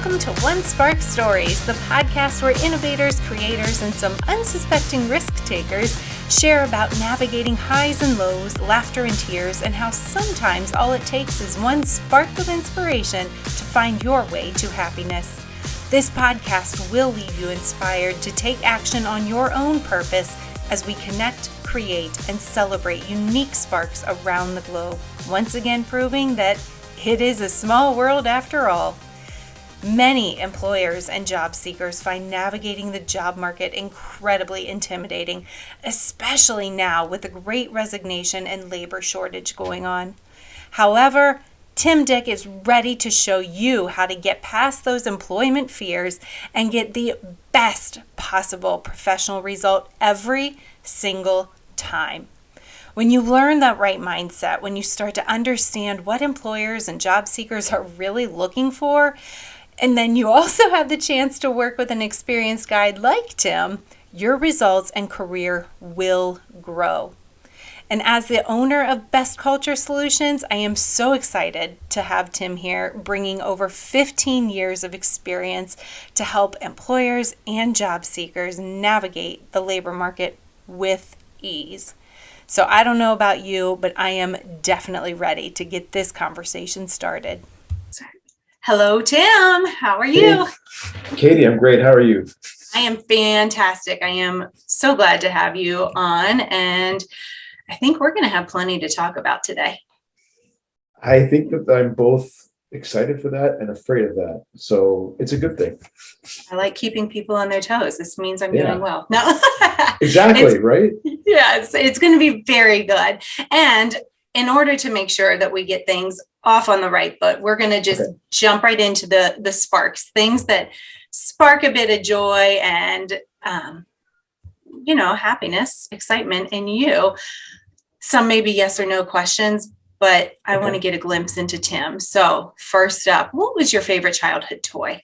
Welcome to One Spark Stories, the podcast where innovators, creators, and some unsuspecting risk takers share about navigating highs and lows, laughter and tears, and how sometimes all it takes is one spark of inspiration to find your way to happiness. This podcast will leave you inspired to take action on your own purpose as we connect, create, and celebrate unique sparks around the globe, once again proving that it is a small world after all. Many employers and job seekers find navigating the job market incredibly intimidating, especially now with the great resignation and labor shortage going on. However, Dyck is ready to show you how to get past those employment fears and get the best possible professional result every single time. When you learn that right mindset, when you start to understand what employers and job seekers are really looking for, and then you also have the chance to work with an experienced guide like Tim, your results and career will grow. And as the owner of Best Culture Solutions, I am so excited to have Tim here, bringing over 15 years of experience to help employers and job seekers navigate the labor market with ease. So I don't know about you, but I am definitely ready to get this conversation started. Hello, Tim. How are you? Hey, Katie, I'm great. How are you? I am fantastic. I am so glad to have you on, and I think we're going to have plenty to talk about today. I think that I'm both excited for that and afraid of that. So it's a good thing. I like keeping people on their toes. This means I'm doing well. No, exactly, right? Yeah, it's going to be very good. And in order to make sure that we get things off on the right foot, we're going to just jump right into the sparks, things that spark a bit of joy and, happiness, excitement in you. Some maybe yes or no questions, but I want to get a glimpse into Tim. So first up, what was your favorite childhood toy?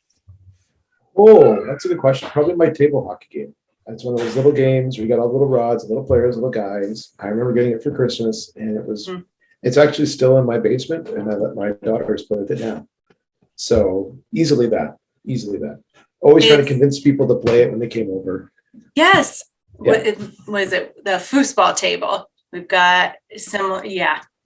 Oh, that's a good question. Probably my table hockey game. That's one of those little games where you got all the little rods, little players, little guys. I remember getting it for Christmas, and it's actually still in my basement, and I let my daughters play with it now. So easily that. Always trying to convince people to play it when they came over. Yes. Yeah. Was it the foosball table? We've got similar,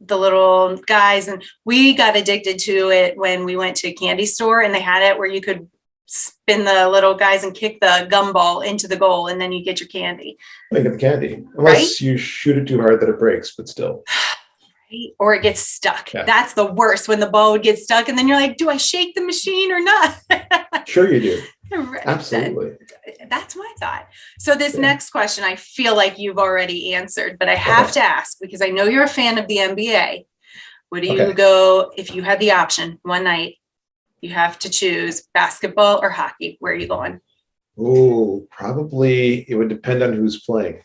the little guys, and we got addicted to it when we went to a candy store, and they had it where you could spin the little guys and kick the gumball into the goal, and then you get your candy. I get the candy, unless you shoot it too hard that it breaks, but still. Right? Or it gets stuck. Yeah. That's the worst, when the ball would get stuck, and then you're like, do I shake the machine or not? Sure you do. Absolutely. That's my thought. So this next question, I feel like you've already answered, but I have to ask, because I know you're a fan of the NBA. Would you go, if you had the option one night, you have to choose basketball or hockey? Where are you going? Oh, probably it would depend on who's playing.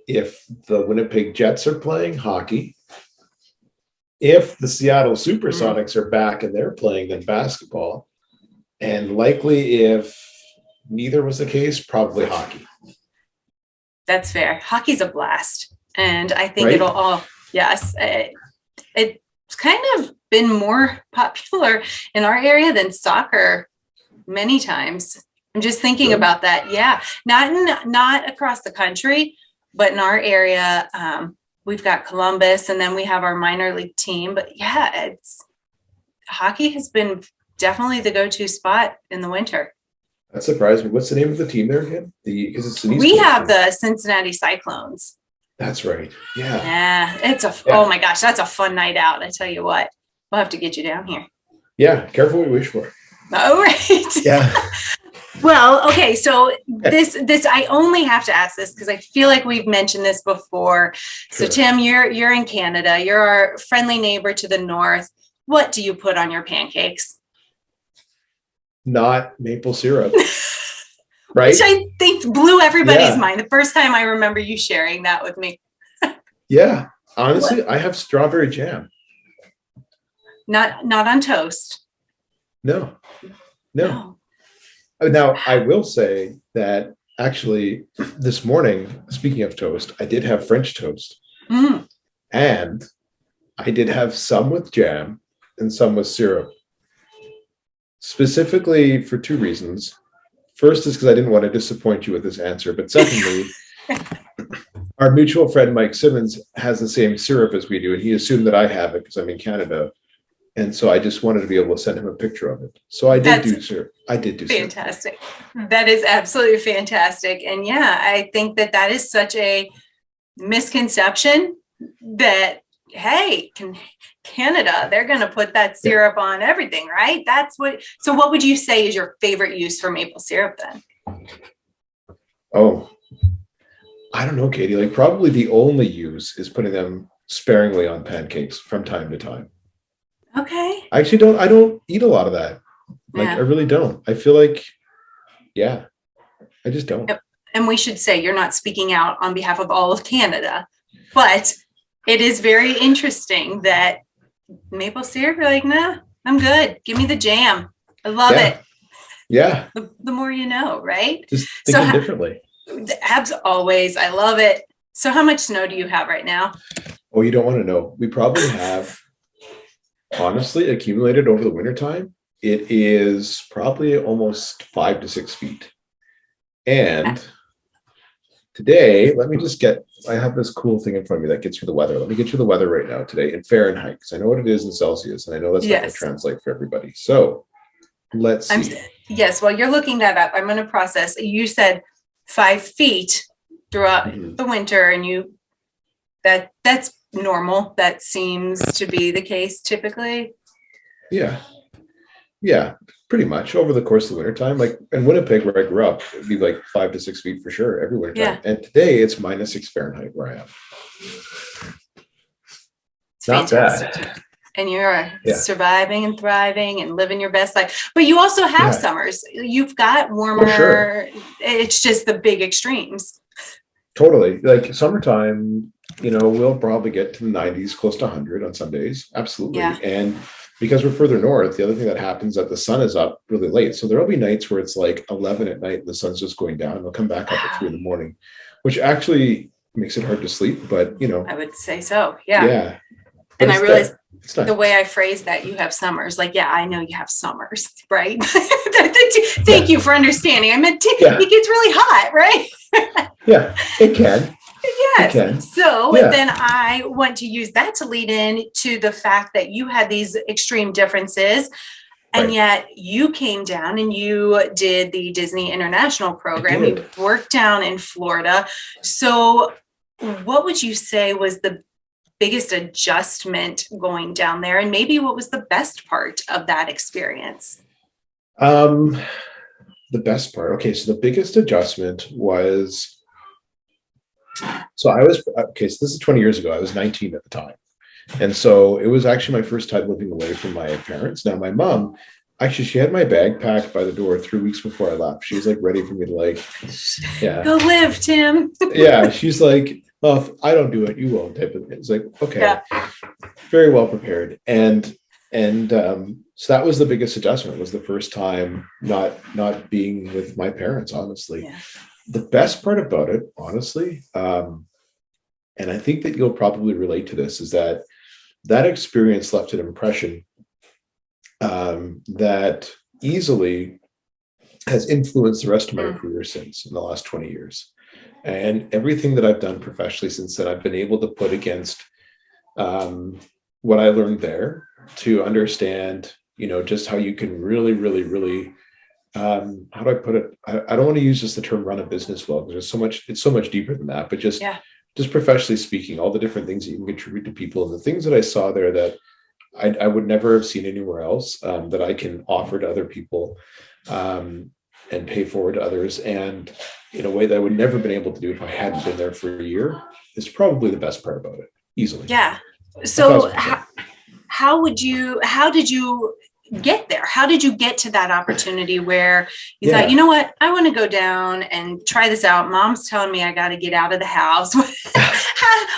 If the Winnipeg Jets are playing hockey, if the Seattle Supersonics are back and they're playing, then basketball. And likely if neither was the case, probably hockey. That's fair. Hockey's a blast. And I think it'll all, it's kind of been more popular in our area than soccer many times. I'm just thinking about that. Yeah. Not across the country, but in our area, we've got Columbus, and then we have our minor league team. But hockey has been definitely the go-to spot in the winter. That surprised me. What's the name of the team there again? Because it's we have the Cincinnati Cyclones. That's right. Yeah. Yeah. Oh my gosh, that's a fun night out. I tell you what, we'll have to get you down here. Yeah. Careful what you wish for. All right. Yeah. Well, okay. So this, I only have to ask this because I feel like we've mentioned this before. So Tim, you're in Canada. You're our friendly neighbor to the north. What do you put on your pancakes? Not maple syrup. Right. Which I think blew everybody's mind. The first time I remember you sharing that with me. Yeah. Honestly, I have strawberry jam. Not on toast. No. Now, I will say that actually this morning, speaking of toast, I did have French toast. And I did have some with jam and some with syrup. Specifically for two reasons. First is because I didn't want to disappoint you with this answer, but secondly, our mutual friend Mike Simmons has the same syrup as we do, and he assumed that I have it because I'm in Canada. And so I just wanted to be able to send him a picture of it. So I did do syrup. I did do fantastic. Syrup. That is absolutely fantastic. And yeah, I think that is such a misconception that, hey, Canada, they're going to put that syrup on everything, right? So what would you say is your favorite use for maple syrup then? Oh, I don't know, Katie. Like probably the only use is putting them sparingly on pancakes from time to time. Okay. I don't eat a lot of that. Like I really don't. I feel like, I just don't. And we should say you're not speaking out on behalf of all of Canada, but it is very interesting that maple syrup, you're like, nah, I'm good. Give me the jam. I love it. Yeah. The more you know, right? Just thinking differently. As always, I love it. So how much snow do you have right now? Oh, you don't want to know. We probably have, honestly, accumulated over the wintertime. It is probably almost 5 to 6 feet. And today, I have this cool thing in front of me that gets you the weather. Let me get you the weather right now today in Fahrenheit, because I know what it is in Celsius, and I know that's not going to translate for everybody. So let's see. Yes, while you're looking that up, I'm going to process. You said 5 feet throughout the winter, and that's normal. That seems to be the case typically. Yeah, pretty much over the course of the wintertime. Like in Winnipeg, where I grew up, it'd be like 5 to 6 feet for sure every wintertime. And today it's -6 Fahrenheit where I am. It's not fantastic. Bad. And you're surviving and thriving and living your best life. But you also have summers. You've got warmer. Oh, sure. It's just the big extremes. Totally. Like summertime, we'll probably get to the 90s, close to 100 on some days. Absolutely. Yeah. And because we're further north, the other thing that happens is that the sun is up really late. So there'll be nights where it's like 11 at night and the sun's just going down. They'll come back up at 3 in the morning, which actually makes it hard to sleep. But, I would say so. Yeah. Yeah. And I realized the way I phrased that, you have summers. Like, I know you have summers, right? Thank you for understanding. I meant it gets really hot, right? Yeah, it can. Yes. Okay. So then I want to use that to lead in to the fact that you had these extreme differences, and yet you came down and you did the Disney International program. You worked down in Florida. So what would you say was the biggest adjustment going down there? And maybe what was the best part of that experience? The best part. Okay. So the biggest adjustment was, so this is 20 years ago. I was 19 at the time. And so it was actually my first time living away from my parents. Now, my mom, actually, she had my bag packed by the door 3 weeks before I left. She was like ready for me to go live, Tim. Yeah. She's like, well, if I don't do it, you won't. Type of thing. It's like, okay, very well prepared. And so that was the biggest adjustment, was the first time not being with my parents, honestly. Yeah. The best part about it, honestly, and I think that you'll probably relate to this, is that experience left an impression that easily has influenced the rest of my career since, in the last 20 years. And everything that I've done professionally since then, I've been able to put against what I learned there to understand, just how you can really, really, really, how do I put it? I don't want to use just the term run a business well, because it's so much deeper than that, but just professionally speaking, all the different things that you can contribute to people, and the things that I saw there that I would never have seen anywhere else, that I can offer to other people, and pay forward to others, and in a way that I would never been able to do if I hadn't been there for a year, is probably the best part about it, easily. Yeah. So how did you get there? How did you get to that opportunity where you thought, you know what, I want to go down and try this out. Mom's telling me I got to get out of the house.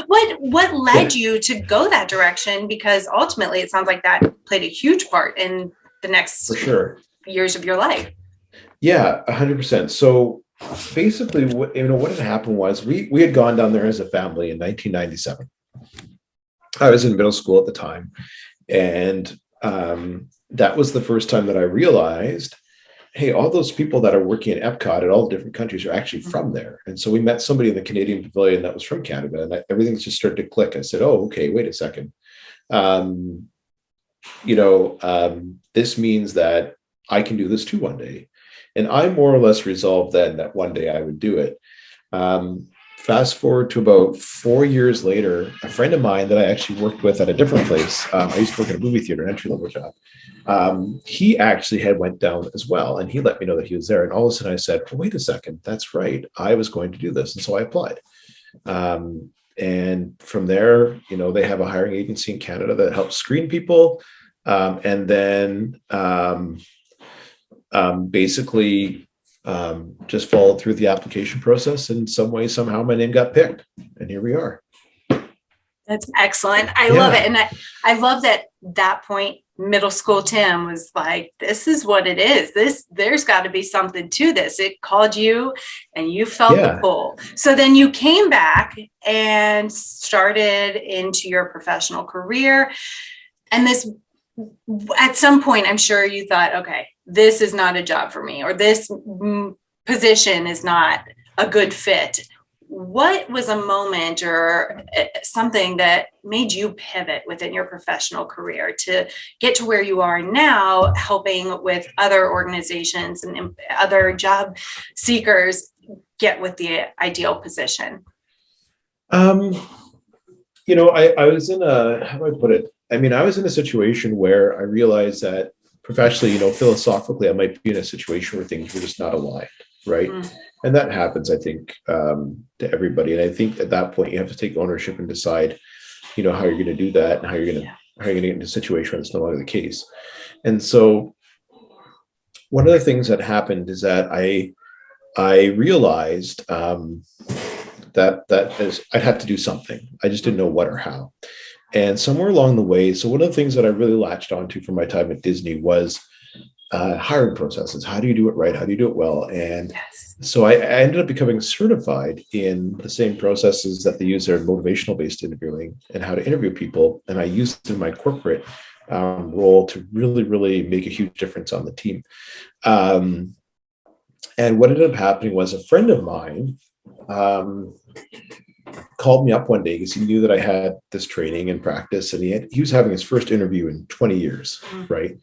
What led you to go that direction? Because ultimately it sounds like that played a huge part in the next years of your life. Yeah, 100%. So basically what had happened was we had gone down there as a family in 1997. I was in middle school at the time, and that was the first time that I realized, hey, all those people that are working at Epcot at all different countries are actually from there. And so we met somebody in the Canadian Pavilion that was from Canada, and everything's just started to click. I said, oh, okay, wait a second. This means that I can do this too one day. And I more or less resolved then that one day I would do it. Fast forward to about 4 years later, a friend of mine that I actually worked with at a different place, I used to work at a movie theater, an entry-level job. He actually had went down as well, and he let me know that he was there. And all of a sudden I said, oh, wait a second, that's right. I was going to do this. And so I applied. And from there, they have a hiring agency in Canada that helps screen people. And then basically just followed through the application process. In some way, somehow my name got picked. And here we are. That's excellent. I love it. And I love that point, middle school Tim was like, this is what it is. There's got to be something to this. It called you and you felt the pull. So then you came back and started into your professional career. And this, at some point, I'm sure you thought, okay, this is not a job for me, or this position is not a good fit. What was a moment or something that made you pivot within your professional career to get to where you are now, helping with other organizations and other job seekers get with the ideal position? I was in how do I put it? I mean, I was in a situation where I realized that professionally, philosophically, I might be in a situation where things were just not aligned, right? And that happens, I think, to everybody. And I think at that point, you have to take ownership and decide, how you're going to do that and how you're going to get into a situation where it's no longer the case. And so one of the things that happened is that I realized that I'd have to do something. I just didn't know what or how. And somewhere along the way, so one of the things that I really latched onto from my time at Disney was hiring processes. How do you do it right? How do you do it well? And so I ended up becoming certified in the same processes that they use there in motivational based interviewing and how to interview people. And I used it in my corporate role to really, really make a huge difference on the team. And what ended up happening was a friend of mine called me up one day because he knew that I had this training and practice, and he was having his first interview in 20 years, right?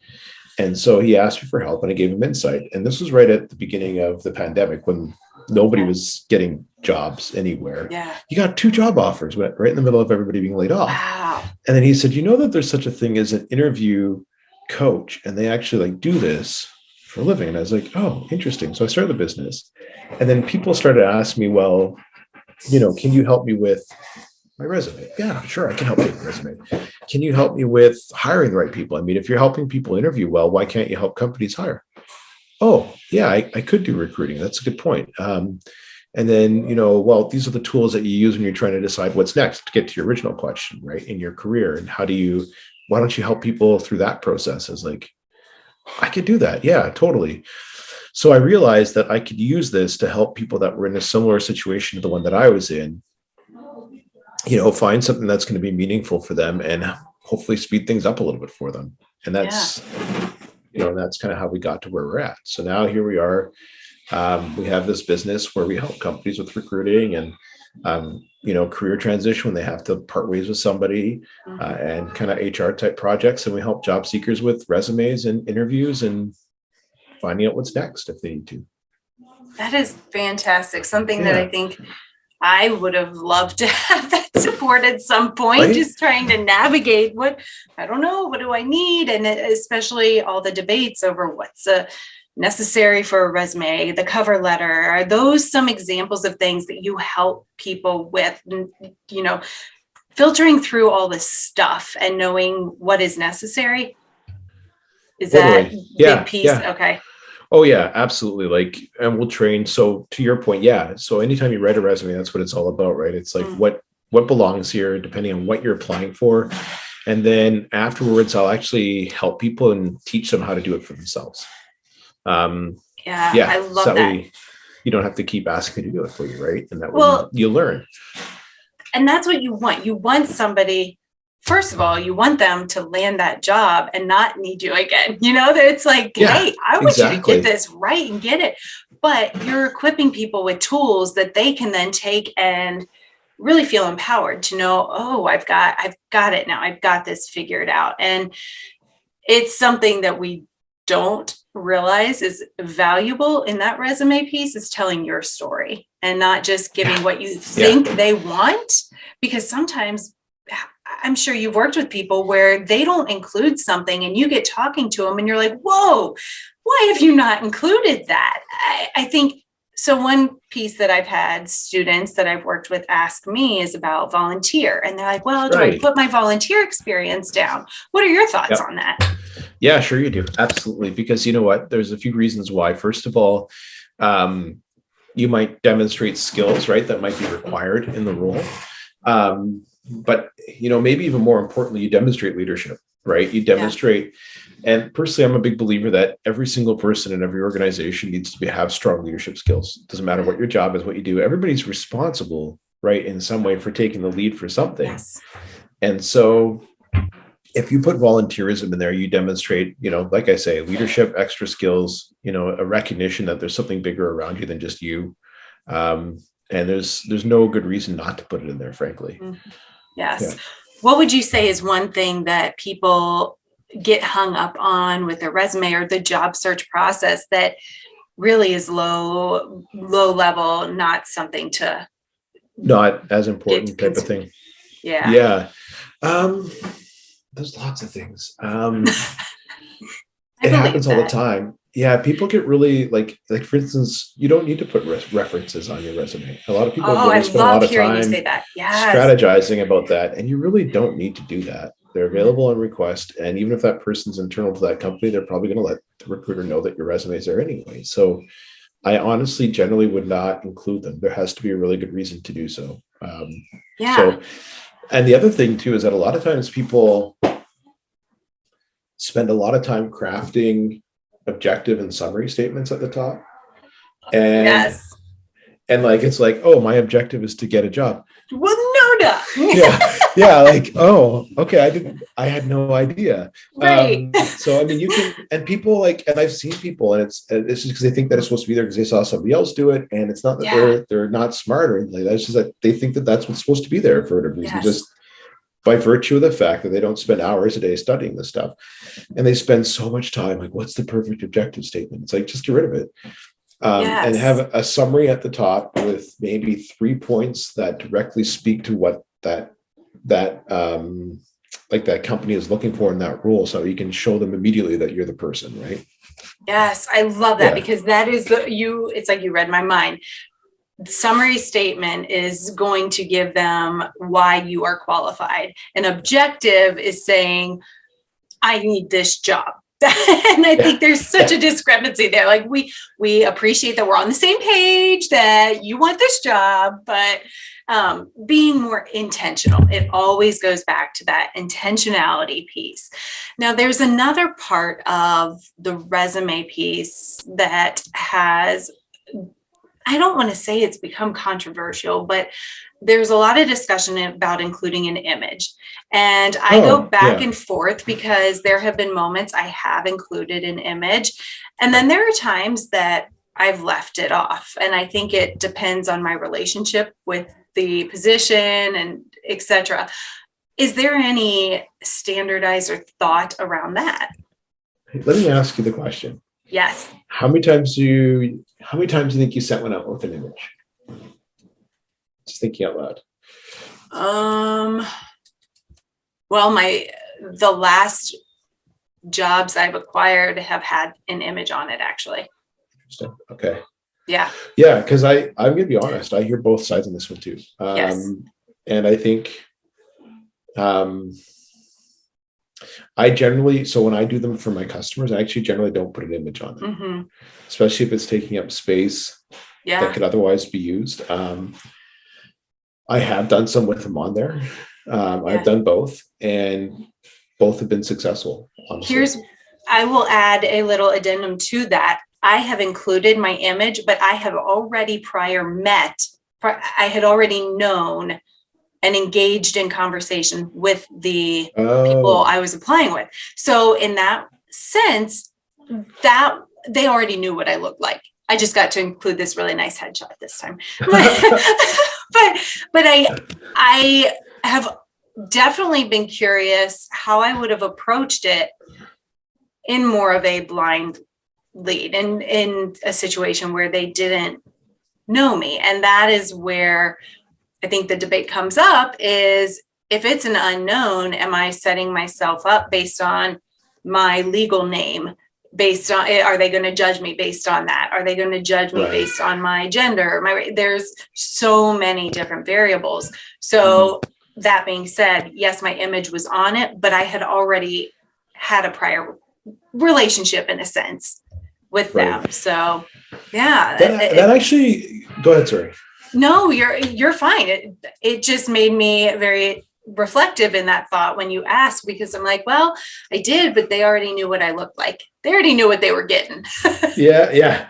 And so he asked me for help, and I gave him insight. And this was right at the beginning of the pandemic when nobody was getting jobs anywhere. He got 2 job offers right in the middle of everybody being laid off. Wow. And then he said, that there's such a thing as an interview coach, and they actually do this for a living. And I was like, oh, interesting. So I started the business, and then people started asking me, well, can you help me with my resume? Yeah, sure. I can help you with the resume. Can you help me with hiring the right people? I mean, if you're helping people interview well, why can't you help companies hire? Oh, yeah, I could do recruiting. That's a good point. And then, well, these are the tools that you use when you're trying to decide what's next, to get to your original question, right? In your career. And why don't you help people through that process? I was like, I could do that. Yeah, totally. So I realized that I could use this to help people that were in a similar situation to the one that I was in, find something that's going to be meaningful for them and hopefully speed things up a little bit for them. And that's, that's kind of how we got to where we're at. So now here we are. We have this business where we help companies with recruiting and, career transition when they have to part ways with somebody, and kind of HR type projects. And we help job seekers with resumes and interviews and finding out what's next if they need to. That is fantastic. Something that I think I would have loved to have that support at some point, right? Just trying to navigate what do I need? And especially all the debates over what's necessary for a resume, the cover letter. Are those some examples of things that you help people with, filtering through all this stuff and knowing what is necessary? Is that a big piece? Yeah. Okay. Oh yeah, absolutely. And we'll train. So to your point, so anytime you write a resume, that's what it's all about, right? It's like what belongs here, depending on what you're applying for. And then afterwards, I'll actually help people and teach them how to do it for themselves. I love that. Way you don't have to keep asking me to do it for you, right? And that way you learn. And that's what you want. You want somebody first of all, you want them to land that job and not need you again. That it's like, hey, I want you to get this right and get it. But you're equipping people with tools that they can then take and really feel empowered to know, oh, I've got it now. I've got this figured out. And it's something that we don't realize is valuable in that resume piece, is telling your story and not just giving what you think they want. Because sometimes, I'm sure you've worked with people where they don't include something and you get talking to them and you're like, whoa, why have you not included that? I think so. One piece that I've had students that I've worked with ask me is about volunteer. And they're like, well, do I put my volunteer experience down? What are your thoughts on that? Yeah, sure you do. Absolutely. Because you know what? There's a few reasons why. First of all, you might demonstrate skills, right, that might be required in the role. But, maybe even more importantly, you demonstrate leadership, right? You demonstrate, and personally, I'm a big believer that every single person in every organization needs to have strong leadership skills. It doesn't matter what your job is, what you do. Everybody's responsible, right, in some way for taking the lead for something. Yes. And so if you put volunteerism in there, you demonstrate, like I say, leadership, extra skills, a recognition that there's something bigger around you than just you. And there's no good reason not to put it in there, frankly. Mm-hmm. Yes. Yeah. What would you say is one thing that people get hung up on with their resume or the job search process that really is low level, not something to, not as important type of thing? Yeah. There's lots of things. It happens all the time. Yeah, people get really like for instance, you don't need to put references on your resume. A lot of people really spend a lot of time strategizing about that, and you really don't need to do that. They're available on request, and even if that person's internal to that company, they're probably going to let the recruiter know that your resume is there anyway. So I honestly generally would not include them. There has to be a really good reason to do so. And the other thing too is that a lot of times people spend a lot of time crafting objective and summary statements at the top. And it's like, oh, my objective is to get a job. Well, no. Yeah. Like, oh, okay. I had no idea. Right. So, I mean, you can, and people and I've seen people, and it's just because they think that it's supposed to be there because they saw somebody else do it. And it's not that they're not smart or anything like that. It's just that they think that that's what's supposed to be there for whatever reason. Just by virtue of the fact that they don't spend hours a day studying this stuff. And they spend so much time, like, what's the perfect objective statement? It's like, just get rid of it. And have a summary at the top with maybe 3 points that directly speak to what that company is looking for in that role. So you can show them immediately that you're the person, right? Yes. I love that because that is it's like you read my mind. The summary statement is going to give them why you are qualified. An objective is saying, I need this job. And I think there's such a discrepancy there. Like we appreciate that we're on the same page, that you want this job, but being more intentional, it always goes back to that intentionality piece. Now, there's another part of the resume piece that has, I don't want to say it's become controversial, but there's a lot of discussion about including an image. And I go back and forth because there have been moments I have included an image. And then there are times that I've left it off. And I think it depends on my relationship with the position and et cetera. Is there any standardized or thought around that? Let me ask you the question. Yes. How many times do you think you sent one out with an image? Just thinking out loud. Well, the last jobs I've acquired have had an image on it, actually. Interesting. Okay. Yeah. Yeah, because I'm going to be honest. I hear both sides on this one too. And I think I generally, so when I do them for my customers, I actually generally don't put an image on them, especially if it's taking up space that could otherwise be used. I have done some with them on there. I've done both, and both have been successful. Honestly. I will add a little addendum to that. I have included my image, but I have already I had already known and engaged in conversation with the Oh. people I was applying with. So in that sense, that they already knew what I looked like. I just got to include this really nice headshot this time. but I have definitely been curious how I would have approached it in more of a blind lead and in a situation where they didn't know me. And that is where I think the debate comes up, is if it's an unknown, am I setting myself up based on my legal name? Based on, are they going to judge me based on that? Are they going to judge me based on my gender? There's so many different variables. So that being said, yes, my image was on it, but I had already had a prior relationship in a sense with them. So yeah. That actually, go ahead, sorry. No, you're fine. It just made me very reflective in that thought when you asked, because I'm like, well, I did, but they already knew what I looked like. They already knew what they were getting. Yeah.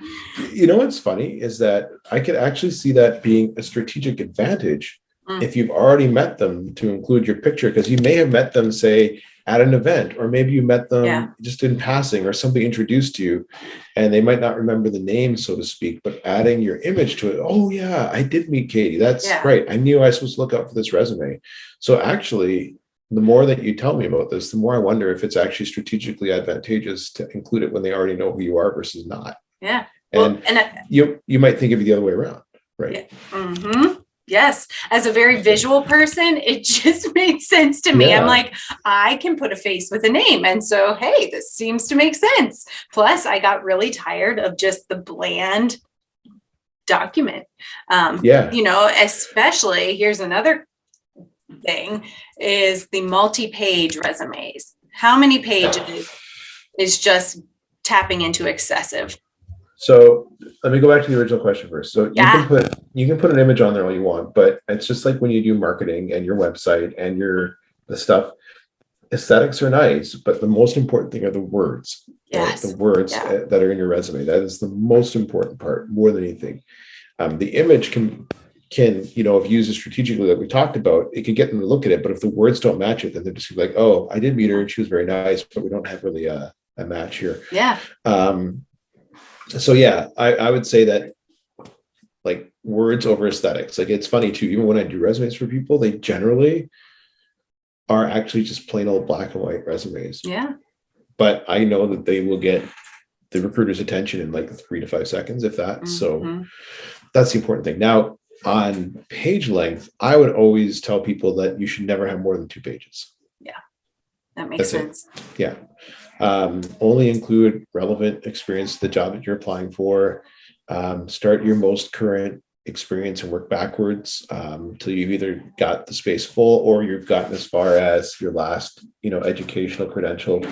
You know what's funny is that I could actually see that being a strategic advantage if you've already met them, to include your picture, because you may have met them, say, at an event, or maybe you met them just in passing, or somebody introduced you, and they might not remember the name, so to speak, but adding your image to it. Oh yeah, I did meet Katie. That's right. I knew I was supposed to look out for this resume. So actually, the more that you tell me about this, the more I wonder if it's actually strategically advantageous to include it when they already know who you are versus not. Yeah. And you might think of it the other way around, right? Yeah. Mm-hmm. Yes. As a very visual person, it just made sense to me. I'm like, I can put a face with a name. And so, hey, this seems to make sense. Plus, I got really tired of just the bland document. Especially, here's another thing, is the multi-page resumes. How many pages is just tapping into excessive? So let me go back to the original question first. So you can put an image on there all you want, but it's just like when you do marketing and your website and the stuff. Aesthetics are nice, but the most important thing are the words. Yes. The words that are in your resume. That is the most important part, more than anything. The image can if you use it strategically, like we talked about, it can get them to look at it. But if the words don't match it, then they're just like, oh, I did meet her and she was very nice, but we don't have really a match here. Yeah. So I would say that, like, words over aesthetics. Like, it's funny too, even when I do resumes for people, they generally are actually just plain old black and white resumes. Yeah. But I know that they will get the recruiter's attention in like 3 to 5 seconds, if that. So that's the important thing. Now, on page length, I would always tell people that you should never have more than 2 pages. Yeah. That makes sense. Yeah. Only include relevant experience to the job that you're applying for. Start your most current experience and work backwards till you've either got the space full or you've gotten as far as your last, educational credential.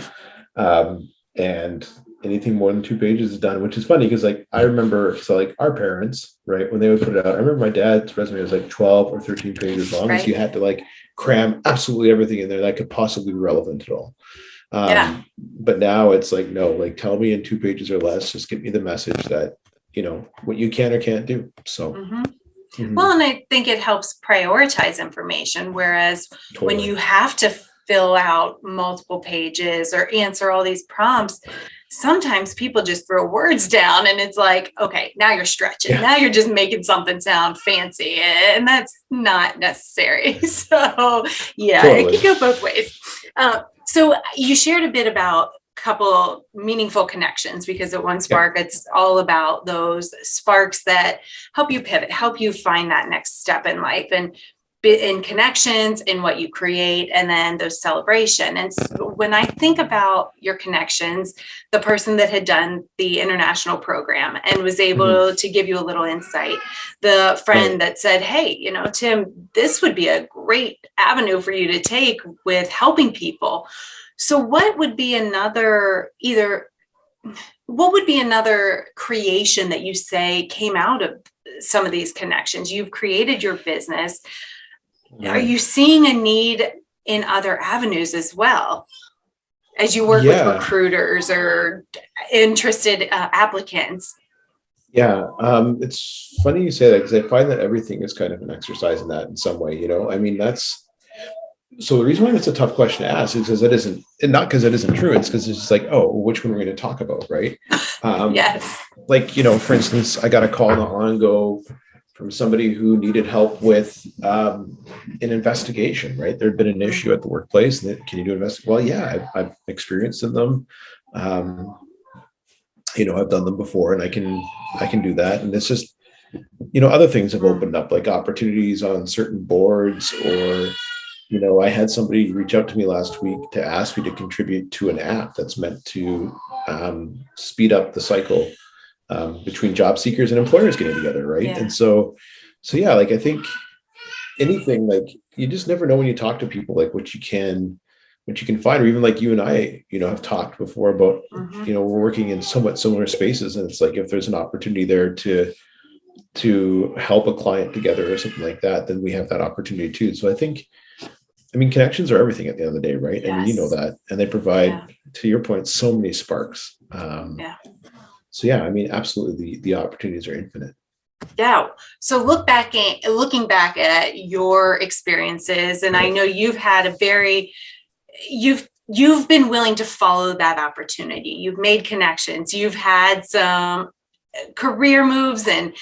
And anything more than 2 pages is done, which is funny because, like, I remember, our parents, right, when they would put it out, I remember my dad's resume was like 12 or 13 pages long, so you had to like cram absolutely everything in there that could possibly be relevant at all. But now it's like, no, like, tell me in 2 pages or less, just give me the message that, what you can or can't do. So, well, and I think it helps prioritize information. Whereas when you have to fill out multiple pages or answer all these prompts, sometimes people just throw words down and it's like, okay, now you're stretching. Now you're just making something sound fancy, and that's not necessary. So It can go both ways. So you shared a bit about a couple meaningful connections, because at One Spark, it's all about those sparks that help you pivot, help you find that next step in life, and in connections, in what you create, and then those celebration. And so when I think about your connections, the person that had done the international program and was able to give you a little insight, the friend that said, hey, Tim, this would be a great avenue for you to take with helping people. So what would be another creation that you say came out of some of these connections? You've created your business. Are you seeing a need in other avenues as well as you work with recruiters or interested applicants? Yeah, it's funny you say that because I find that everything is kind of an exercise in that in some way. I mean, that's so the reason why it's a tough question to ask is because it isn't, and not because it isn't true. It's because it's just like, oh, well, which one we're going to talk about, right? Yes. Like, for instance, I got a call not long ago from somebody who needed help with an investigation, right? There'd been an issue at the workplace, and can you do an investigation? Well, yeah, I've experienced in them. Um, I've done them before, and I can do that. And it's just, other things have opened up, like opportunities on certain boards, or I had somebody reach out to me last week to ask me to contribute to an app that's meant to speed up the cycle between job seekers and employers getting together, right? Yeah. And so yeah, like I think anything, like you just never know when you talk to people, like what you can find, or even like you and I, have talked before about, we're working in somewhat similar spaces, and it's like if there's an opportunity there to help a client together or something like that, then we have that opportunity too. So I mean, connections are everything at the end of the day, right? Yes. And you know that, and they provide, to your point, so many sparks. Yeah. So yeah, I mean, absolutely, the opportunities are infinite. Yeah. So looking back at your experiences, and I know you've had you've been willing to follow that opportunity. You've made connections. You've had some career moves and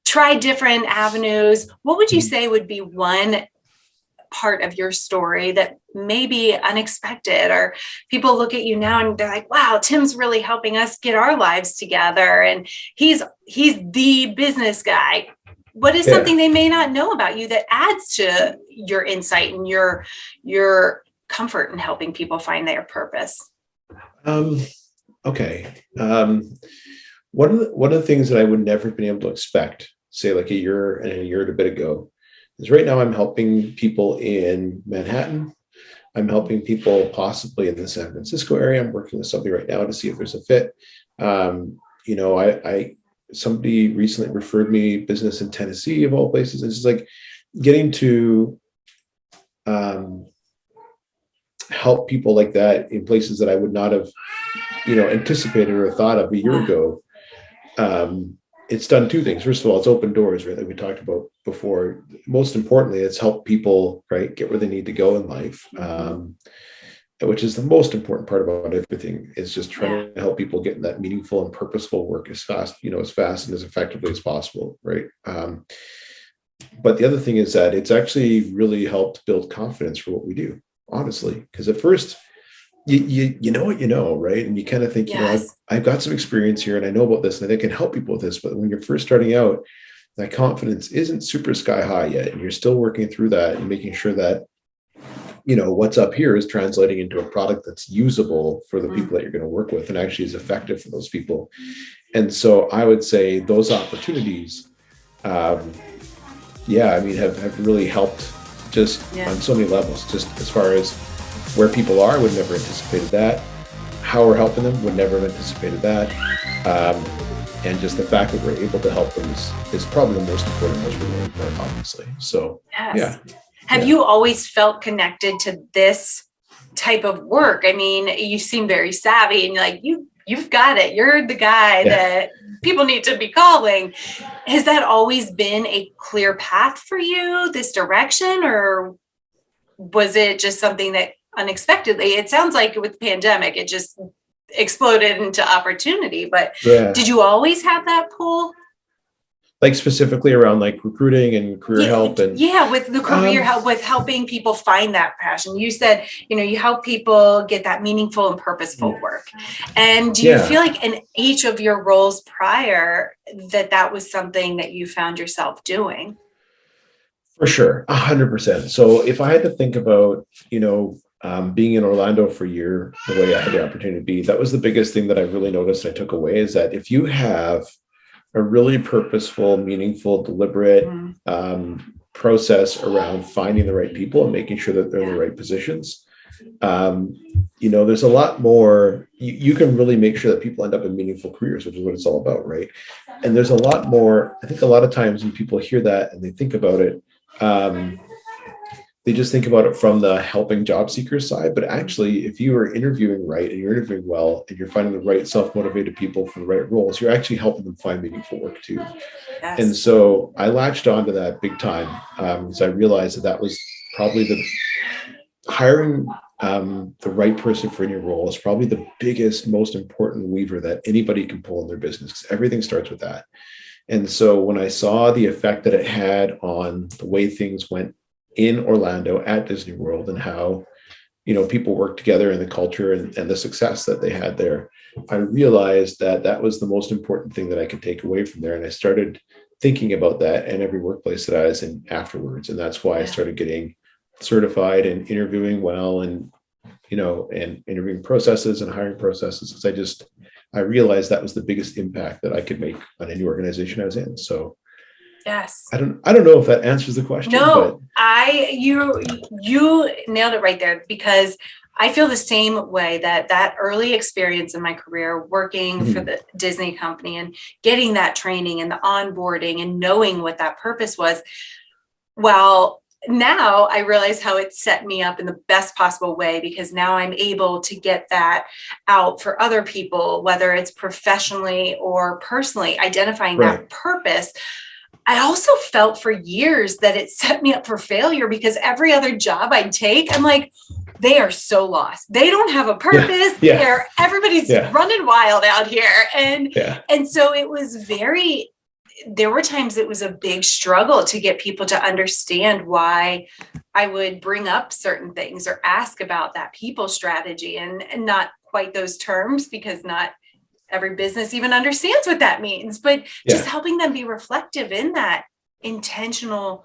tried different avenues. What would you say would be one part of your story that may be unexpected, or people look at you now and they're like, wow, Tim's really helping us get our lives together, and he's the business guy? What is something they may not know about you that adds to your insight and your comfort in helping people find their purpose? Okay. One of the things that I would never have been able to expect, say like a year and a bit ago, is right now I'm helping people in Manhattan. I'm helping people possibly in the San Francisco area. I'm working with somebody right now to see if there's a fit. Somebody recently referred me business in Tennessee, of all places. It's just like getting to help people like that in places that I would not have, anticipated or thought of a year ago. It's done two things. First of all, it's opened doors, right, that we talked about before. Most importantly, it's helped people, right, get where they need to go in life, which is the most important part about everything, is just trying to help people get in that meaningful and purposeful work as fast and as effectively as possible, right? But the other thing is that it's actually really helped build confidence for what we do, honestly, because at first, you know what right? And you kind of think, I've got some experience here and I know about this and I can help people with this. But when you're first starting out, that confidence isn't super sky high yet. And you're still working through that and making sure that, what's up here is translating into a product that's usable for the people that you're going to work with and actually is effective for those people. And so I would say those opportunities, have really helped just on so many levels, just as far as where people are, would never anticipated that. How we're helping them, would never have anticipated that. And just the fact that we're able to help them is probably the most important, most rewarding part, obviously. So, Have you always felt connected to this type of work? I mean, you seem very savvy and like you've got it. You're the guy that people need to be calling. Has that always been a clear path for you, this direction, or was it just something that unexpectedly, it sounds like with the pandemic, it just exploded into opportunity, but did you always have that pull? Like specifically around like recruiting and career help and with the career help, with helping people find that passion. You said, you help people get that meaningful and purposeful work. And do you feel like in each of your roles prior that was something that you found yourself doing? For sure, 100%. So if I had to think about, being in Orlando for a year, the way I had the opportunity to be, that was the biggest thing that I really noticed I took away, is that if you have a really purposeful, meaningful, deliberate process around finding the right people and making sure that they're in the right positions, there's a lot more, you can really make sure that people end up in meaningful careers, which is what it's all about, right? And there's a lot more, I think a lot of times when people hear that and they think about it, they just think about it from the helping job seeker side. But actually, if you are interviewing right and you're interviewing well and you're finding the right self-motivated people for the right roles, you're actually helping them find meaningful work too. Yes. And so I latched onto that big time because I realized that was probably the hiring the right person for any role is probably the biggest, most important lever that anybody can pull in their business, because everything starts with that. And so when I saw the effect that it had on the way things went in Orlando at Disney World and how, people work together and the culture and the success that they had there, I realized that that was the most important thing that I could take away from there. And I started thinking about that in every workplace that I was in afterwards. And that's why I started getting certified and interviewing well and, and interviewing processes and hiring processes. Because I realized that was the biggest impact that I could make on any organization I was in. So yes. I don't know if that answers the question. No, you nailed it right there, because I feel the same way, that early experience in my career working for the Disney company and getting that training and the onboarding and knowing what that purpose was. Well, now I realize how it set me up in the best possible way, because now I'm able to get that out for other people, whether it's professionally or personally, identifying that purpose. I also felt for years that it set me up for failure, because every other job I'd take, I'm like, they are so lost. They don't have a purpose. Everybody's running wild out here. And so it was there were times it was a big struggle to get people to understand why I would bring up certain things or ask about that people strategy, and not quite those terms, because not every business even understands what that means, but just helping them be reflective in that intentional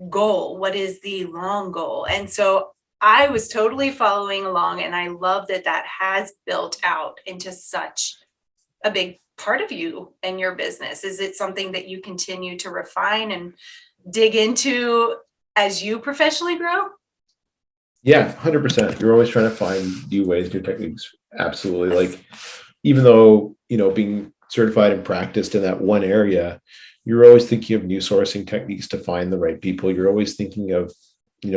goal. What is the long goal? And so I was totally following along, and I love that has built out into such a big part of you and your business. Is it something that you continue to refine and dig into as you professionally grow? Yeah, 100%. You're always trying to find new ways, new techniques. Absolutely. Like, even though, being certified and practiced in that one area, you're always thinking of new sourcing techniques to find the right people. You're always thinking of,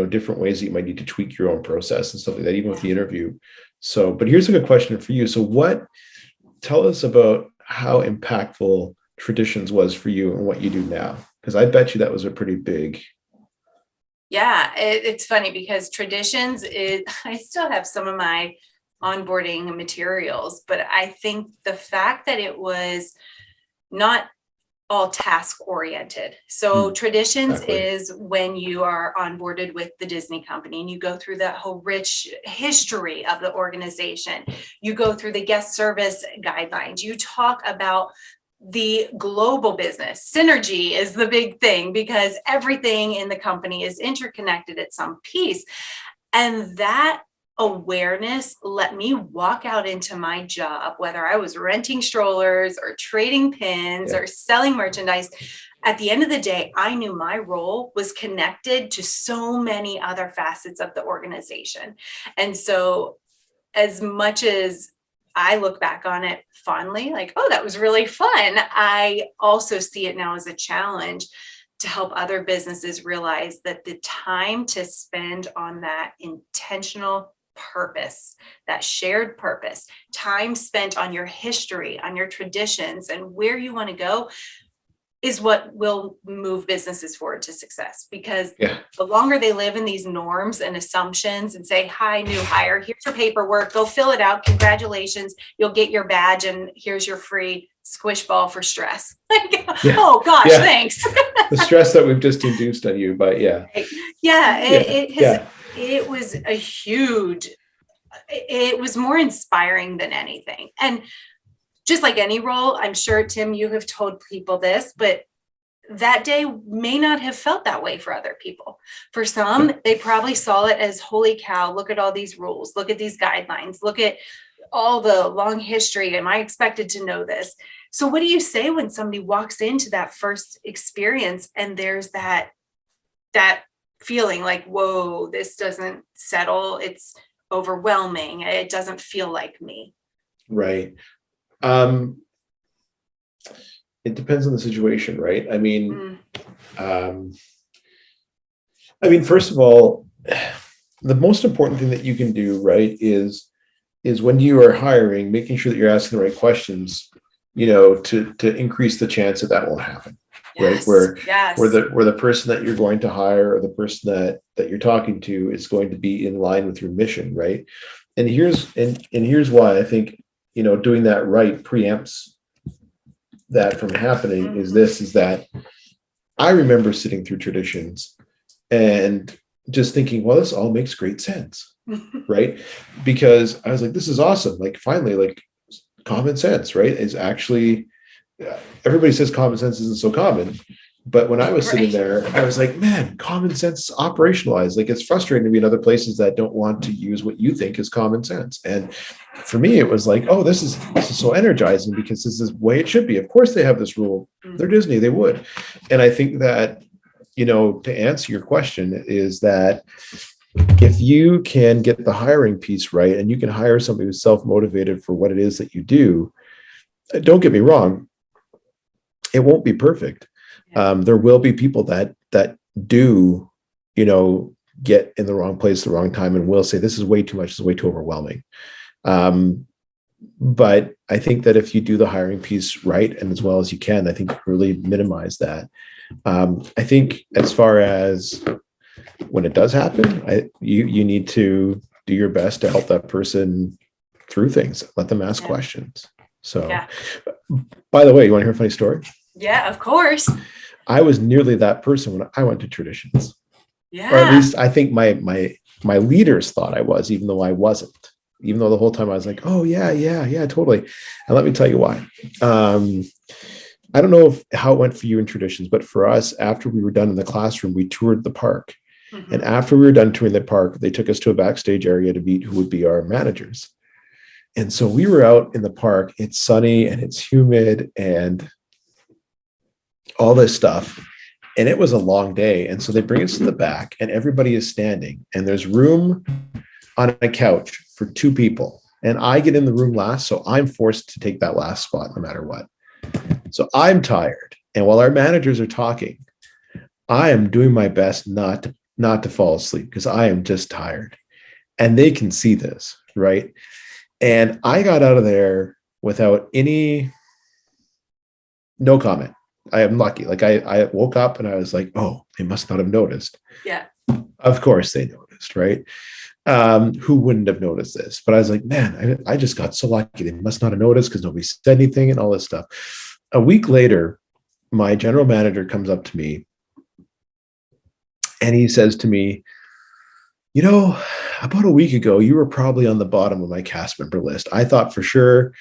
different ways that you might need to tweak your own process and stuff like that, even with the interview. So, but here's a good question for you. So tell us about how impactful traditions was for you and what you do now, because I bet you that was a pretty big. Yeah, it's funny because traditions I still have some of my onboarding materials, but I think the fact that it was not all task oriented. So traditions is when you are onboarded with the Disney company and you go through that whole rich history of the organization. You go through the guest service guidelines. You talk about the global business. Synergy is the big thing, because everything in the company is interconnected at some piece. And that awareness let me walk out into my job, whether I was renting strollers or trading pins or selling merchandise. At the end of the day, I knew my role was connected to so many other facets of the organization. And so as much as I look back on it fondly, like, oh, that was really fun, I also see it now as a challenge to help other businesses realize that the time to spend on that intentional purpose, that shared purpose, time spent on your history, on your traditions, and where you want to go is what will move businesses forward to success. Because the longer they live in these norms and assumptions and say, hi, new hire, here's your paperwork, go fill it out. Congratulations, you'll get your badge, and here's your free squish ball for stress. Oh gosh, thanks. The stress that we've just induced on you, but it was a huge, it was more inspiring than anything. And just like any role, I'm sure, Tim, you have told people this, but that day may not have felt that way for other people. For some, they probably saw it as, holy cow, look at all these rules, look at these guidelines, look at all the long history. Am I expected to know this? So what do you say when somebody walks into that first experience and there's that feeling like, whoa, this doesn't settle, it's overwhelming, it doesn't feel like me? Right. It depends on the situation, right? I mean, I mean, first of all, the most important thing that you can do, right, is when you are hiring, making sure that you're asking the right questions, to increase the chance that that will happen. Yes. Right. Yes. Where the person that you're going to hire or the person that you're talking to is going to be in line with your mission. Right. And here's why I think, doing that right preempts that from happening is that I remember sitting through traditions and just thinking, well, this all makes great sense. Right. Because I was like, this is awesome. Like, finally, like, common sense, right, is actually, everybody says common sense isn't so common. But when I was sitting there, I was like, man, common sense operationalized. Like, it's frustrating to be in other places that don't want to use what you think is common sense. And for me, it was like, oh, this is so energizing because this is the way it should be. Of course, they have this rule. They're Disney, they would. And I think that, to answer your question is that if you can get the hiring piece right and you can hire somebody who's self-motivated for what it is that you do, don't get me wrong, it won't be perfect. There will be people that do, get in the wrong place at the wrong time and will say, this is way too much, this is way too overwhelming. But I think that if you do the hiring piece right and as well as you can, I think you really minimize that. I think as far as when it does happen, you need to do your best to help that person through things, let them ask questions. So, by the way, you want to hear a funny story? Yeah, of course. I was nearly that person when I went to traditions. Yeah. Or at least I think my leaders thought I was, even though I wasn't. Even though the whole time I was like, oh yeah, totally. And let me tell you why. I don't know how it went for you in traditions, but for us, after we were done in the classroom, we toured the park. And after we were done touring the park, they took us to a backstage area to meet who would be our managers. And so we were out in the park. It's sunny and it's humid and all this stuff. And it was a long day. And so they bring us to the back and everybody is standing and there's room on a couch for two people. And I get in the room last. So I'm forced to take that last spot no matter what. So I'm tired. And while our managers are talking, I am doing my best not to fall asleep because I am just tired. And they can see this, right? And I got out of there without no comment. I am lucky. Like I woke up and I was like, oh, they must not have noticed. Yeah. Of course they noticed, right? Who wouldn't have noticed this? But I was like, man, I just got so lucky. They must not have noticed because nobody said anything and all this stuff. A week later, my general manager comes up to me and he says to me, about a week ago, you were probably on the bottom of my cast member list. I thought for sure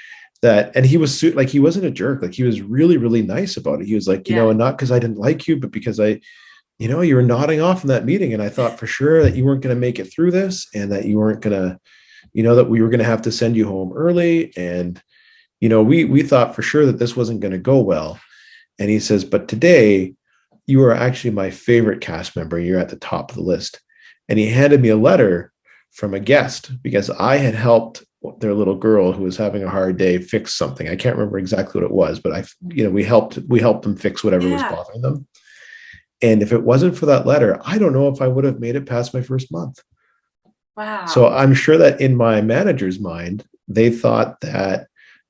that, and he was like, he wasn't a jerk. Like he was really, really nice about it. He was like, and not because I didn't like you, but because you were nodding off in that meeting. And I thought for sure that you weren't going to make it through this and that you weren't going to, that we were going to have to send you home early. And, we thought for sure that this wasn't going to go well. And he says, but today you are actually my favorite cast member. You're at the top of the list. And he handed me a letter from a guest because I had helped their little girl who was having a hard day fix something. I can't remember exactly what it was, but we helped them fix whatever was bothering them. And if it wasn't for that letter, I don't know if I would have made it past my first month. Wow. So I'm sure that in my manager's mind, they thought that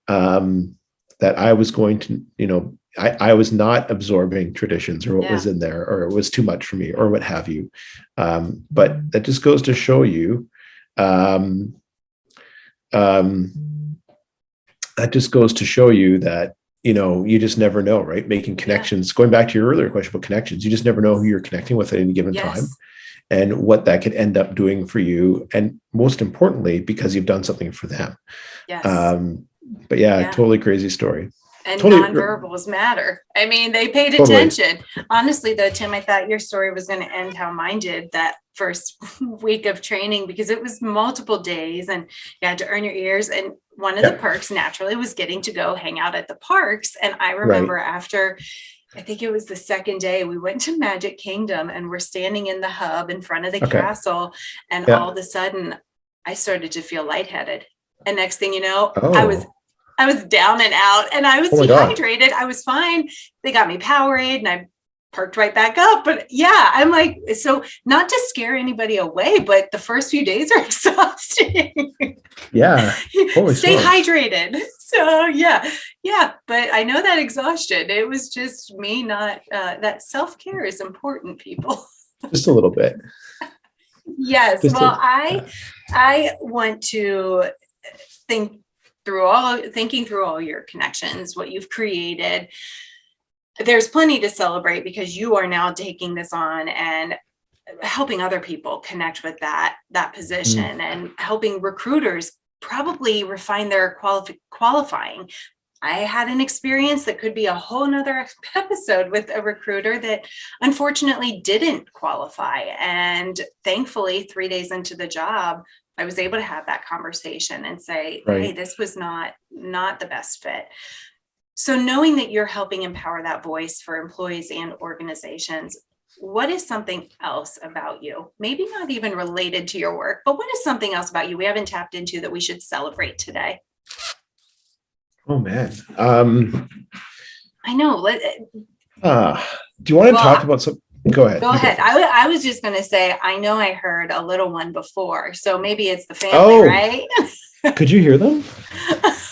that I was going to, I was not absorbing traditions or what was in there, or it was too much for me or what have you. But that just goes to show you, that you just never know, right? Making connections, going back to your earlier question about connections, you just never know who you're connecting with at any given time and what that could end up doing for you. And most importantly, because you've done something for them. Yes. But totally crazy story. And nonverbals matter. I mean, they paid attention. Honestly, though, Tim, I thought your story was going to end how mine did that first week of training, because it was multiple days and you had to earn your ears. And one of the perks naturally was getting to go hang out at the parks. And I remember after, I think it was the second day, we went to Magic Kingdom and we're standing in the hub in front of the castle. And all of a sudden I started to feel lightheaded. And next thing you know, I was down and out and I was dehydrated. I was fine. They got me Powerade and I perked right back up. But yeah, I'm like, so not to scare anybody away, but the first few days are exhausting. Yeah. Holy Stay smokes. hydrated. So yeah. But I know that exhaustion, it was just me not, that self-care is important, people. Just a little bit. Yes. Just Well, yeah. I want to thinking through all your connections, what you've created. There's plenty to celebrate because you are now taking this on and helping other people connect with that position and helping recruiters probably refine their qualifying. I had an experience that could be a whole nother episode with a recruiter that unfortunately didn't qualify. And thankfully, 3 days into the job, I was able to have that conversation and say, hey, Right. this was not the best fit. So knowing that you're helping empower that voice for employees and organizations, what is something else about you? Maybe not even related to your work, but what is something else about you we haven't tapped into that we should celebrate today? Oh man. I know. Do you want to talk about some? Go ahead. Go ahead. I was just going to say, I know I heard a little one before, so maybe it's the family, right? Could you hear them?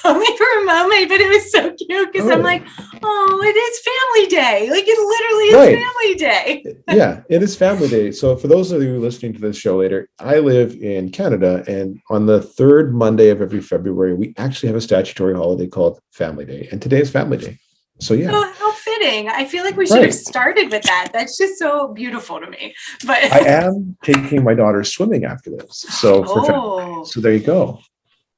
Only for a moment, but it was so cute because I'm like, oh, it is family day. Like it literally is family day. Yeah, it is family day. So for those of you listening to this show later, I live in Canada, and on the third Monday of every February, we actually have a statutory holiday called Family Day. And today is Family Day. So yeah. Oh, how fitting. I feel like we should have started with that. That's just so beautiful to me. But I am taking my daughter swimming after this. So so there you go.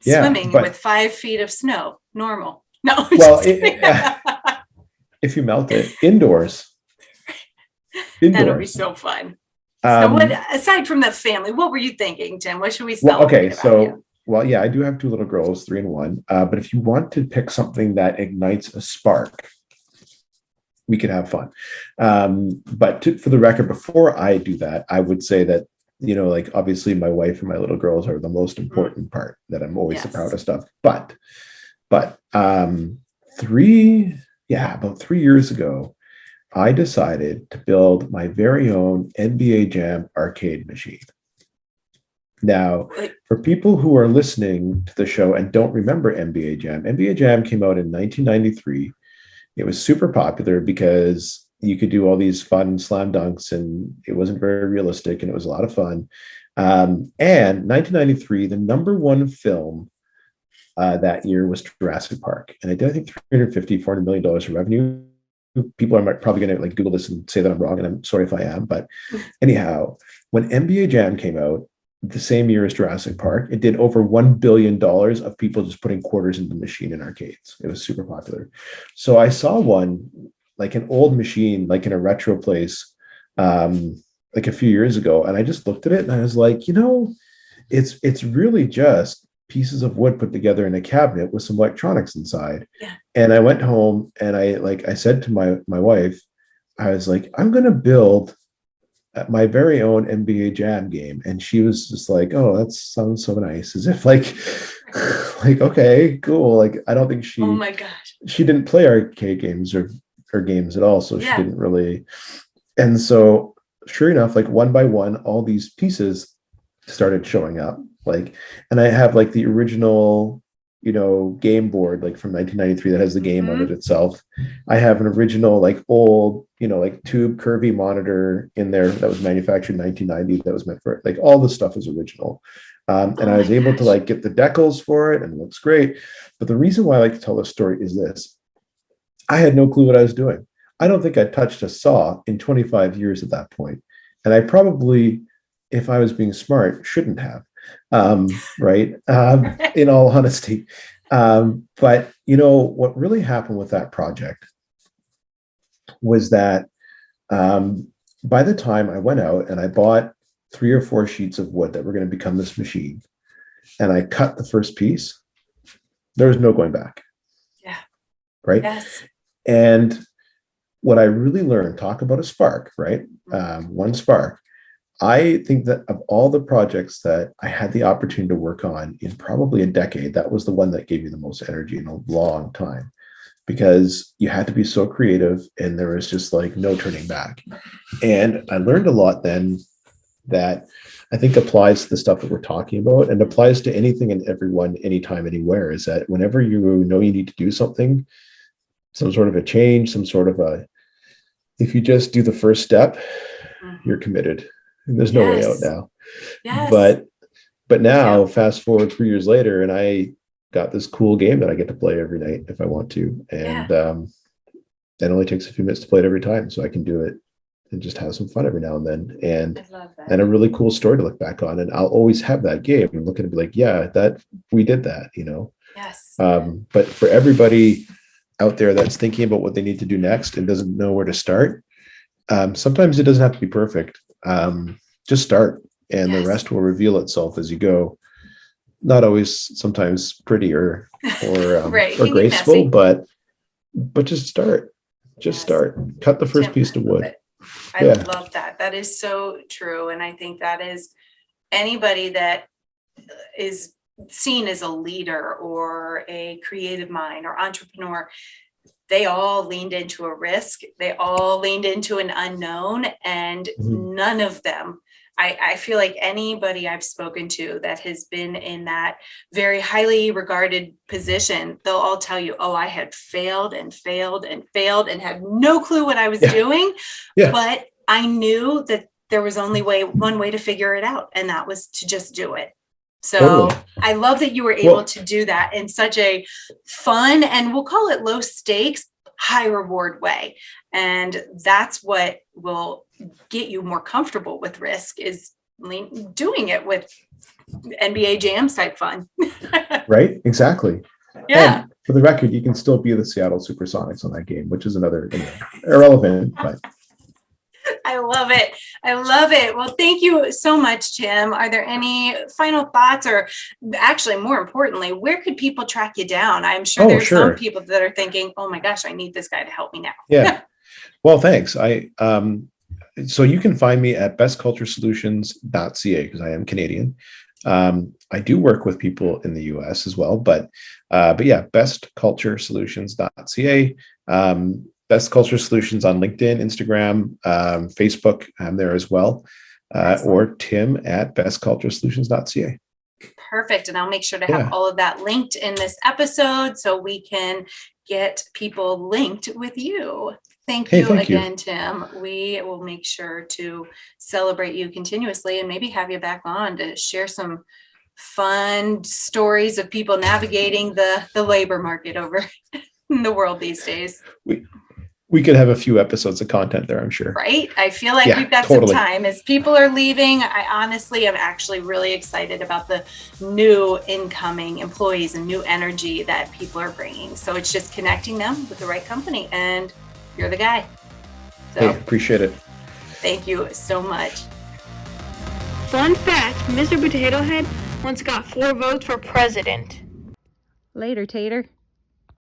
Swimming with 5 feet of snow, normal. No. Well, if you melt it indoors. That'll be so fun. So what, aside from the family, what were you thinking, Tim? What should we celebrate about you? Well, yeah, I do have 2 little girls, 3 and 1. But if you want to pick something that ignites a spark, we could have fun. But for the record, before I do that, I would say that, you know, like obviously my wife and my little girls are the most important part that I'm always the proudest of. But about 3 years ago, I decided to build my very own NBA Jam arcade machine. Now, for people who are listening to the show and don't remember NBA Jam came out in 1993. It was super popular because you could do all these fun slam dunks and it wasn't very realistic and it was a lot of fun. And 1993, the number 1 film that year was Jurassic Park. And it did, I think, $400 million of revenue. People are probably going to like Google this and say that I'm wrong, and I'm sorry if I am. But anyhow, when NBA Jam came out, the same year as Jurassic Park, it did over $1 billion of people just putting quarters in the machine in arcades. It was super popular. So I saw one, like an old machine, like in a retro place, like a few years ago. And I just looked at it and I was like, you know, it's really just pieces of wood put together in a cabinet with some electronics inside. Yeah. And I went home and I said to my wife, I was like, I'm going to build my very own NBA Jam game. And she was just like, oh, that sounds so nice. As if like okay, cool. Like, I don't think oh my gosh, she didn't play arcade games or games at all. So she didn't really. And so sure enough, like one by one, all these pieces started showing up. Like, and I have like the original, you know, game board, like from 1993 that has the game on it itself. I have an original, like old, you know, like tube curvy monitor in there that was manufactured in 1990 that was meant for it. Like all the stuff is original. And I was able to like get the decals for it and it looks great. But the reason why I like to tell this story is this. I had no clue what I was doing. I don't think I touched a saw in 25 years at that point. And I probably, if I was being smart, shouldn't have. Right. In all honesty. But you know, what really happened with that project was that by the time I went out and I bought 3 or 4 sheets of wood that were going to become this machine, and I cut the first piece, there was no going back. Yeah. Right. Yes. And what I really learned, talk about a spark, right? One spark. I think that of all the projects that I had the opportunity to work on in probably a decade, that was the one that gave me the most energy in a long time. because you had to be so creative and there was just like no turning back. And I learned a lot then that I think applies to the stuff that we're talking about and applies to anything and everyone, anytime, anywhere, is that whenever you know you need to do something, some sort of a change, some sort of a, if you just do the first step, you're committed. And there's no way out now. Yes. But now fast forward 3 years later, and I got this cool game that I get to play every night if I want to. And it only takes a few minutes to play it every time. So I can do it and just have some fun every now and then. And a really cool story to look back on. And I'll always have that game and look at it and be like, yeah, that we did that, you know? Yes. But for everybody out there that's thinking about what they need to do next and doesn't know where to start, sometimes it doesn't have to be perfect. Just start, and the rest will reveal itself as you go. Not always sometimes pretty or or graceful, but just start. Just start. Cut the first piece of wood. I love that. That is so true. And I think that is anybody that is seen as a leader or a creative mind or entrepreneur, they all leaned into a risk. They all leaned into an unknown, and none of them, I feel like anybody I've spoken to that has been in that very highly regarded position, they'll all tell you, oh, I had failed and failed and failed and had no clue what I was doing. But I knew that there was only one way to figure it out, and that was to just do it. So I love that you were able to do that in such a fun, and we'll call it low stakes, high reward way. And that's what will get you more comfortable with risk, is doing it with NBA jams type fun. Right? Exactly. Yeah. And for the record, you can still be the Seattle Supersonics on that game, which is another irrelevant, but I love it. I love it. Well, thank you so much, Tim. Are there any final thoughts, or actually more importantly, where could people track you down? I'm sure there's some people that are thinking, oh my gosh, I need this guy to help me now. Yeah. Well, thanks. So you can find me at bestculturesolutions.ca because I am Canadian. I do work with people in the US as well, but yeah, bestculturesolutions.ca. Best Culture Solutions on LinkedIn, Instagram, Facebook. I'm there as well. Or Tim at bestculturesolutions.ca. Perfect. And I'll make sure to have all of that linked in this episode so we can get people linked with you. Thank you again, Tim. We will make sure to celebrate you continuously and maybe have you back on to share some fun stories of people navigating the labor market over in the world these days. We could have a few episodes of content there, I'm sure. Right? I feel like we've got some time. As people are leaving, I honestly am actually really excited about the new incoming employees and new energy that people are bringing. So it's just connecting them with the right company, and you're the guy. So, hey, appreciate it. Thank you so much. Fun fact, Mr. Potato Head once got 4 votes for president. Later, Tater.